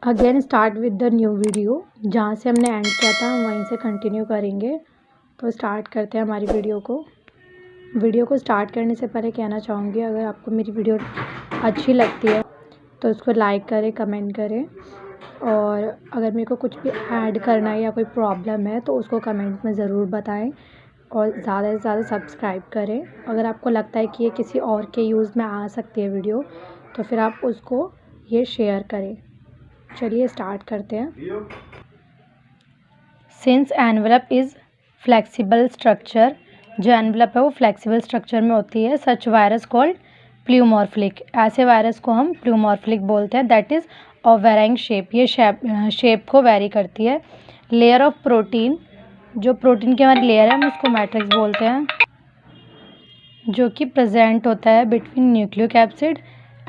Again start with the new video. जहाँ से हमने एंड किया था हम वहीं से कंटिन्यू करेंगे। तो स्टार्ट करते हैं हमारी वीडियो को स्टार्ट करने से पहले कहना चाहूँगी, अगर आपको मेरी वीडियो अच्छी लगती है तो उसको लाइक करें, कमेंट करें, और अगर मेरे को कुछ भी ऐड करना है या कोई प्रॉब्लम है तो उसको कमेंट में ज़रूर बताएं, और ज़्यादा से ज़्यादा सब्सक्राइब करें। अगर आपको लगता है कि ये किसी और के यूज़ में आ सकती है वीडियो, तो फिर आप उसको ये शेयर करें। चलिए स्टार्ट करते हैं। Since envelope is flexible structure, जो एनवलप है वो फ्लेक्सिबल स्ट्रक्चर में होती है, सच वायरस कॉल्ड प्ल्यूमॉर्फिक, ऐसे वायरस को हम प्ल्यूमॉर्फिक बोलते हैं। That is of varying shape, ये शेप को वेरी करती है। लेयर ऑफ प्रोटीन, जो प्रोटीन की हमारी लेयर है हम उसको मैट्रिक्स बोलते हैं, जो कि प्रेजेंट होता है between nucleic acid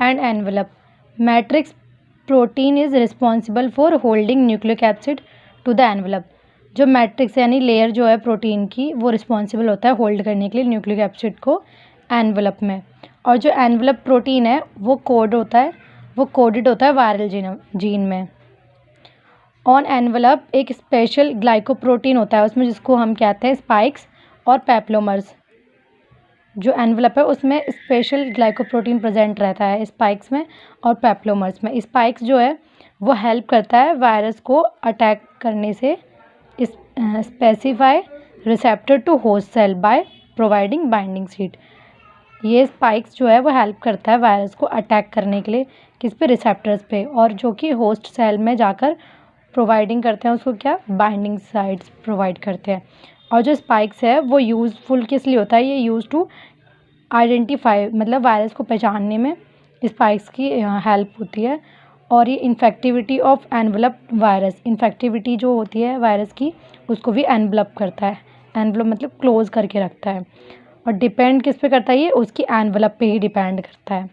and envelope. Matrix protein is responsible for holding nucleic acid to the envelope. जो मैट्रिक्स यानी लेयर जो है प्रोटीन की, वो रिस्पॉन्सिबल होता है होल्ड करने के लिए न्यूक्लिक एसिड को एनवलप में। और जो एनवलप प्रोटीन है वो कोडेड होता है वायरल जीन में। ऑन एनवलप एक स्पेशल ग्लाइकोप्रोटीन होता है उसमें, जिसको हम कहते हैं स्पाइक्स और पेप्लोमर्स। जो एनवलप है उसमें स्पेशल ग्लाइकोप्रोटीन प्रेजेंट रहता है स्पाइक्स में और पेप्लोमर्स में। स्पाइक्स जो है वो हेल्प करता है वायरस को अटैक करने से, specify receptor to host cell by providing binding seat. ये स्पाइक्स जो है वो हेल्प करता है वायरस को अटैक करने के लिए, किस पे, रिसेप्टर्स पे, और जो कि होस्ट सेल में जाकर प्रोवाइडिंग करते हैं उसको क्या, बाइंडिंग साइट्स प्रोवाइड करते हैं। और जो स्पाइक्स है वो यूज़फुल किस लिए होता है, ये यूज़ टू आइडेंटिफाई, मतलब वायरस को पहचानने में स्पाइक्स की हेल्प होती है। और ये infectivity of envelope virus, infectivity जो होती है वायरस की उसको भी एनवलप करता है। एनवलप मतलब क्लोज करके रखता है। और डिपेंड किस पे करता है, ये उसकी एनवलप पे ही डिपेंड करता है।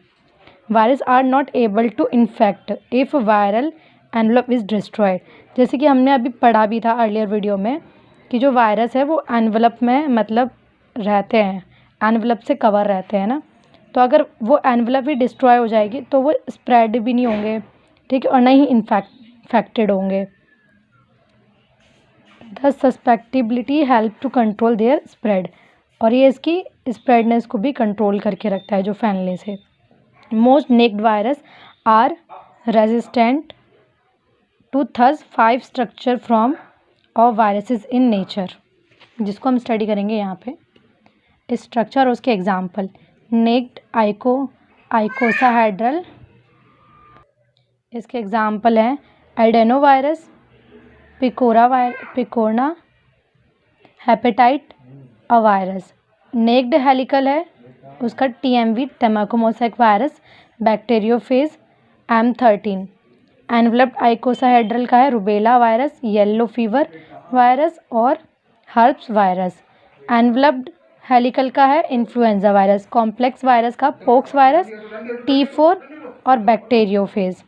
Virus are not able to infect if viral envelope is destroyed. जैसे कि हमने अभी पढ़ा भी था अर्लियर वीडियो में कि जो वायरस है वो एनवलप में मतलब रहते हैं, एनवलप से कवर रहते हैं ना। तो अगर वो एनवलप ही डिस्ट्रॉय हो जाएगी तो वो स्प्रेड भी नहीं होंगे, ठीक है, और ना ही इन्फेक्टेड होंगे। The susceptibility help to control their spread, और ये इसकी स्प्रेडनेस को भी कंट्रोल करके रखता है जो फैलने से। Most naked virus are resistant to thus 5 structure from of viruses in nature, जिसको हम स्टडी करेंगे यहाँ पे। स्ट्रक्चर और उसके एग्जाम्पल, नेक्ड आइकोसाहेड्रल, इसके एग्जाम्पल हैं adeno virus, picorna, hepatitis A virus. Naked helical है उसका TMV, tobacco mosaic virus, bacteriophage M13। Enveloped icosahedral का है rubella virus, yellow fever virus और हर्प्स वायरस। एनवलप्ड हेलिकल का है इन्फ्लुएंजा वायरस, कॉम्प्लेक्स वायरस का पोक्स वायरस, T4 और bacteriophage.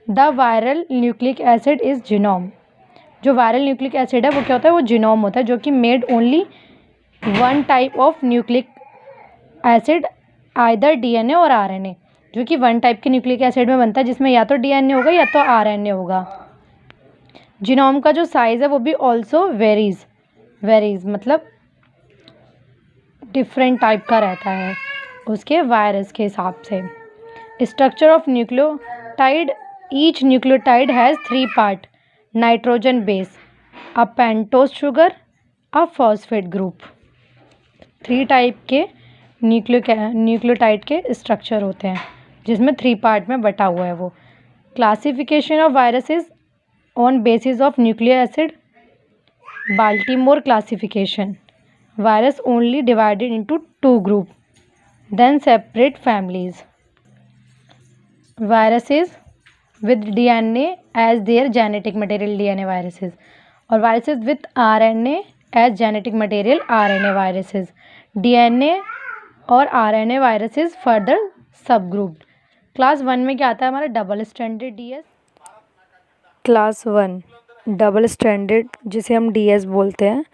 The viral nucleic acid is genome, जो viral nucleic acid है वो क्या होता है, वो जीनोम होता है, जो कि made only one type of nucleic acid, either DNA और RNA, जो कि वन टाइप के न्यूक्लिक एसिड में बनता है जिसमें या तो DNA होगा या तो RNA होगा। जीनोम का जो साइज़ है वो भी ऑल्सो वेरीज मतलब डिफरेंट टाइप का रहता है उसके वायरस के हिसाब से। Structure of nucleotide, each nucleotide has 3 part, nitrogen base, a pentose sugar, a phosphate group. 3 type के न्यूक्लियोटाइड के स्ट्रक्चर होते हैं जिसमें 3 पार्ट में बटा हुआ है वो। Classification of viruses on basis of nucleic acid, Baltimore classification, virus only divided into 2 group, then separate families. Viruses with DNA as their genetic material, DNA viruses, और viruses with RNA as genetic material, RNA viruses। DNA और RNA viruses further subgrouped। Class 1 में क्या आता है हमारा, double standard DS। Class 1 double standard, जिसे हम DS बोलते हैं,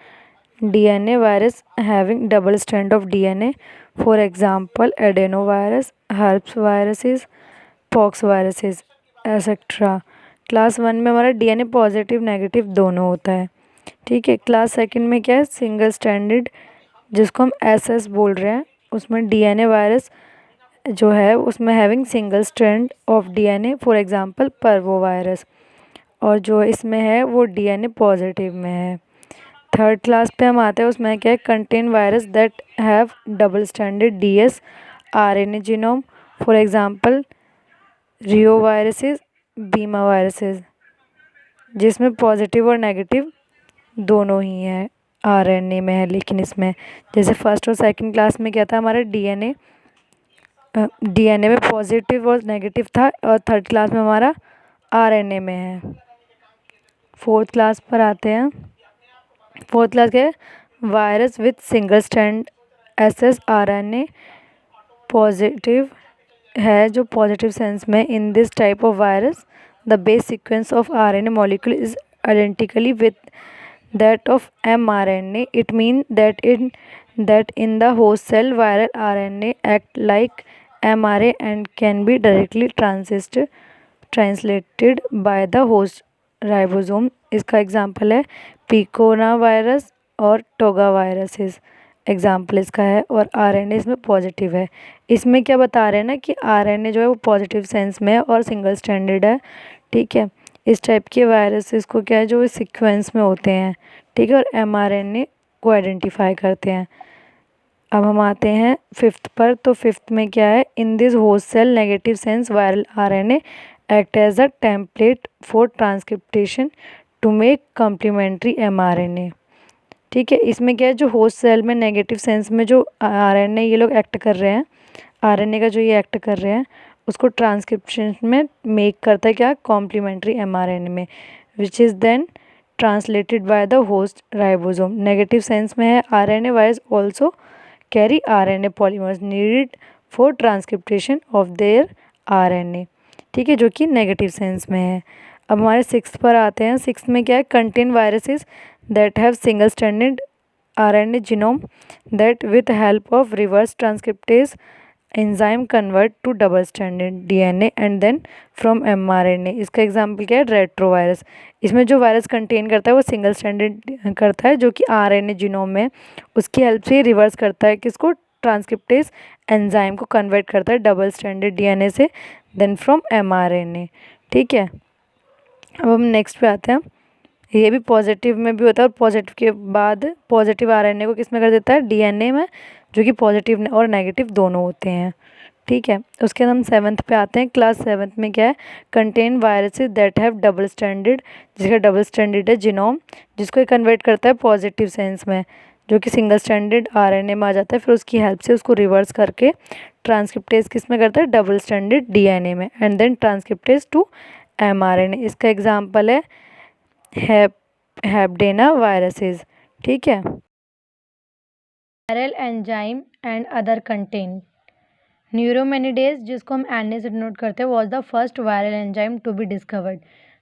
DNA virus having double strand of DNA, for example adeno virus, herpes viruses, pox viruses, etcetera. Class 1 में हमारा डीएनए पॉजिटिव नेगेटिव दोनों होता है, ठीक है। क्लास सेकंड में क्या है, सिंगल स्ट्रैंडेड, जिसको हम एसएस बोल रहे हैं, उसमें डीएनए वायरस जो है उसमें having single strand of DNA, for example पर्वो वायरस, और जो इसमें है वो डीएनए पॉजिटिव में है। थर्ड क्लास पे हम आते हैं, उसमें क्या है, contain virus that have double stranded DS RNA genome, for example Rio viruses, बीमा वायरसेस, जिसमें पॉजिटिव और नेगेटिव दोनों ही हैं, आरएनए में है। लेकिन इसमें जैसे फर्स्ट और सेकंड क्लास में क्या था, हमारा डीएनए में पॉजिटिव और नेगेटिव था, और थर्ड क्लास में हमारा आरएनए में है। फोर्थ क्लास पर आते हैं। फोर्थ क्लास के virus with single strand SS RNA positive है, जो पॉजिटिव सेंस में in this type of virus the base sequence of RNA molecule is identically with that of mRNA. It means that in the host cell viral RNA act like mRNA and can be directly translated by the host ribosome. इसका example है पिकोना virus और toga viruses, example इसका है। और RNA इसमें positive है। इसमें क्या बता रहे हैं ना कि आरएनए जो है वो पॉजिटिव सेंस में है और सिंगल स्ट्रैंडेड है, ठीक है। इस टाइप के वायरसेस को क्या है, जो सीक्वेंस में होते हैं, ठीक है, और एमआरएनए को आइडेंटिफाई करते हैं। अब हम आते हैं फिफ्थ पर। तो फिफ्थ में क्या है, in this host cell negative sense viral RNA act as a template for transcription to make complementary mRNA, ठीक है। इसमें क्या है, जो होस्ट सेल में नेगेटिव सेंस में जो आरएनए ये लोग एक्ट कर रहे हैं, आरएनए का जो ये एक्ट कर रहे हैं, उसको ट्रांसक्रिप्शन में मेक करता है क्या, कॉम्प्लीमेंट्री एमआरएनए में, which is then translated by the host ribosome. Negative sense में है, RNA virus also carry RNA polymerase needed for transcription of their RNA, ठीक है, जो कि नेगेटिव सेंस में है। अब हमारे सिक्स्थ पर आते हैं। सिक्स्थ में क्या है, contain viruses that have single stranded RNA genome that with help of reverse transcriptase enzyme convert to double stranded DNA and then from mRNA. इसका एग्जांपल क्या है, रेट्रोवायरस। इसमें जो वायरस कंटेन करता है वो सिंगल स्ट्रैंडेड करता है, जो कि आरएनए जीनोम में, उसकी हेल्प से रिवर्स करता है किसको, ट्रांसक्रिप्टेज एंजाइम को कन्वर्ट करता है डबल स्ट्रैंडेड डीएनए से, देन फ्रॉम एमआरएनए, ठीक है। अब हम नेक्स्ट पे आते हैं। ये भी पॉजिटिव में भी होता है, और पॉजिटिव के बाद पॉजिटिव आरएनए को किस में कर देता है, डीएनए में, जो कि पॉजिटिव और नेगेटिव दोनों होते हैं, ठीक है। उसके बाद हम सेवन्थ पे आते हैं। क्लास सेवन्थ में क्या है, contain viruses that have double stranded, जिसका डबल स्ट्रैंडेड है जीनोम, जिसको ये कन्वर्ट करता है पॉजिटिव सेंस में, जो कि सिंगल स्ट्रैंडेड आरएनए में आ जाता है, फिर उसकी हेल्प से उसको रिवर्स करके ट्रांसक्रिप्टेज किस में करता है, डबल स्ट्रैंडेड डीएनए में, and then transcriptase to mRNA. इसका एग्जाम्पल है हैप्डेना वायरसेस, ठीक है। Viral enzyme and other content. Neuraminidase, जिसको हम एन से डिनोट करते हैं, was the first viral enzyme to be discovered,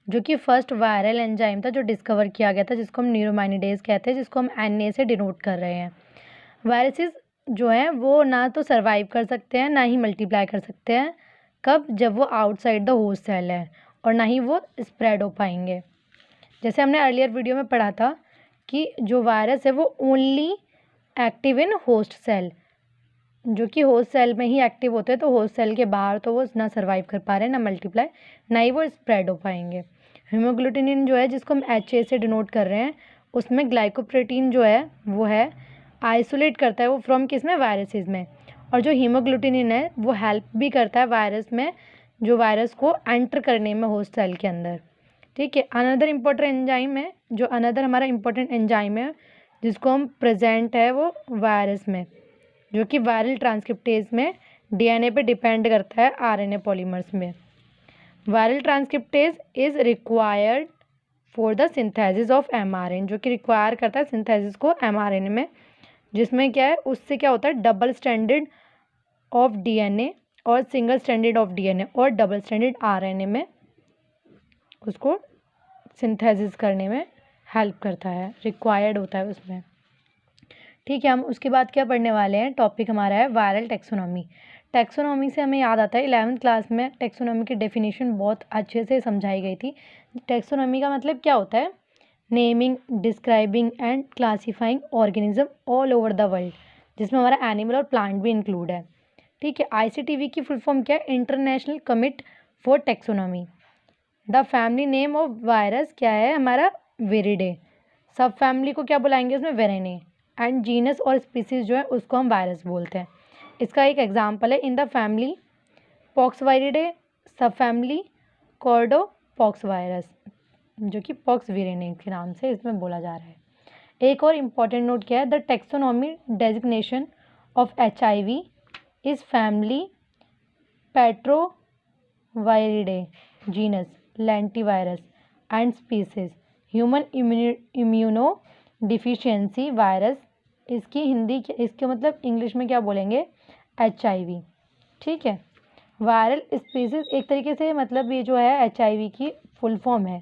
जो कि फर्स्ट वायरल एंजाइम था जो डिस्कवर किया गया था, जिसको हम न्यूरोमेनिडेज कहते हैं, जिसको हम एन से डिनोट कर रहे हैं। वायरसेस जो हैं वो ना तो सर्वाइव कर सकते हैं, ना ही मल्टीप्लाई कर सकते हैं। कब, जब वो आउटसाइड द होस्ट सेल है, और ना ही वो स्प्रेड हो पाएंगे। जैसे हमने अर्लियर वीडियो में पढ़ा था कि जो वायरस है वो only active in host cell, जो कि होस्ट सेल में ही एक्टिव होते हैं, तो होस्ट सेल के बाहर तो वो ना सर्वाइव कर पा रहे हैं, ना मल्टीप्लाई, ना ही वो स्प्रेड हो पाएंगे। हीमोग्लूटिनिन जो है, जिसको हम HA से डिनोट कर रहे हैं, उसमें ग्लाइकोप्रोटीन जो है वो है आइसोलेट करता है वो फ्रॉम किस में, वायरसेस में। और जो हीमोग्लूटिनिन है वो हेल्प भी करता है वायरस में, जो वायरस को एंटर करने में होस्ट सेल के अंदर, ठीक है। अनदर इम्पोर्टेंट एंजाइम है, जो अनदर हमारा इम्पोर्टेंट एंजाइम है जिसको हम प्रेजेंट है वो वायरस में, जो कि वायरल ट्रांसक्रिप्टेज में डीएनए पे डिपेंड करता है आरएनए पॉलीमर्स में। Viral transcriptase is required for the synthesis of mRNA, जो कि रिक्वायर करता है सिंथेसिस को एमआरएनए में, जिसमें क्या है, उससे क्या होता है, डबल स्ट्रैंडेड ऑफ डीएनए और सिंगल स्ट्रैंडेड ऑफ डीएनए और डबल स्ट्रैंडेड आरएनए में उसको सिंथेसिस करने में हेल्प करता है, रिक्वायर्ड होता है उसमें, ठीक है। हम उसके बाद क्या पढ़ने वाले हैं, टॉपिक हमारा है वायरल टैक्सोनॉमी। टैक्सोनॉमी से हमें याद आता है 11th क्लास में टैक्सोनॉमी की डेफिनेशन बहुत अच्छे से समझाई गई थी। टैक्सोनॉमी का मतलब क्या होता है? Naming, describing and classifying organism all over the world, जिसमें हमारा एनिमल और प्लांट भी इंक्लूड है। ठीक है। ICTV की फुल फॉर्म क्या है? International commit for taxonomy. The family name of virus क्या है हमारा? वेरिडे। सब फैमिली को क्या बुलाएंगे उसमें? वेरेने। एंड जीनस और स्पीसीज जो है उसको हम वायरस बोलते हैं। इसका एक एग्जाम्पल है इन द फैमिली पॉक्सवायरिडे, सब फैमिली कॉर्डो पॉक्स वायरस, जो कि पॉक्स वेरेने के नाम से इसमें बोला जा रहा है। एक और इम्पॉर्टेंट नोट क्या है? The taxonomy designation of HIV is family retroviridae, genus lentivirus and species human immuno deficiency virus. इसकी इसके मतलब इंग्लिश में क्या बोलेंगे? HIV। ठीक है। वायरल स्पीसीज एक तरीके से मतलब ये जो है HIV की फुल फॉर्म है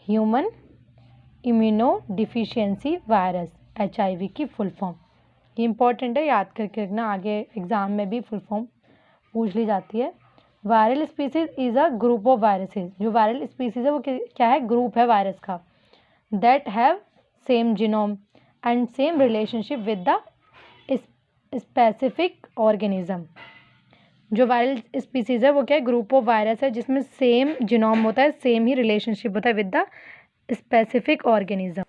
human immuno deficiency virus, HIV की फुल फॉर्म। ये इंपॉर्टेंट है, याद करके रखना, आगे एग्जाम में भी फुल फॉर्म पूछ ली जाती है। Viral species is a group of viruses. जो वायरल स्पीसीज है वो क्या है? ग्रुप है वायरस का। That have same genome and same relationship with the specific organism. जो वायरल स्पीसीज है वो क्या है? ग्रुप ऑफ वायरस है जिसमें सेम जीनोम होता है, सेम ही रिलेशनशिप होता है विद द स्पेसिफिक ऑर्गेनिज्म।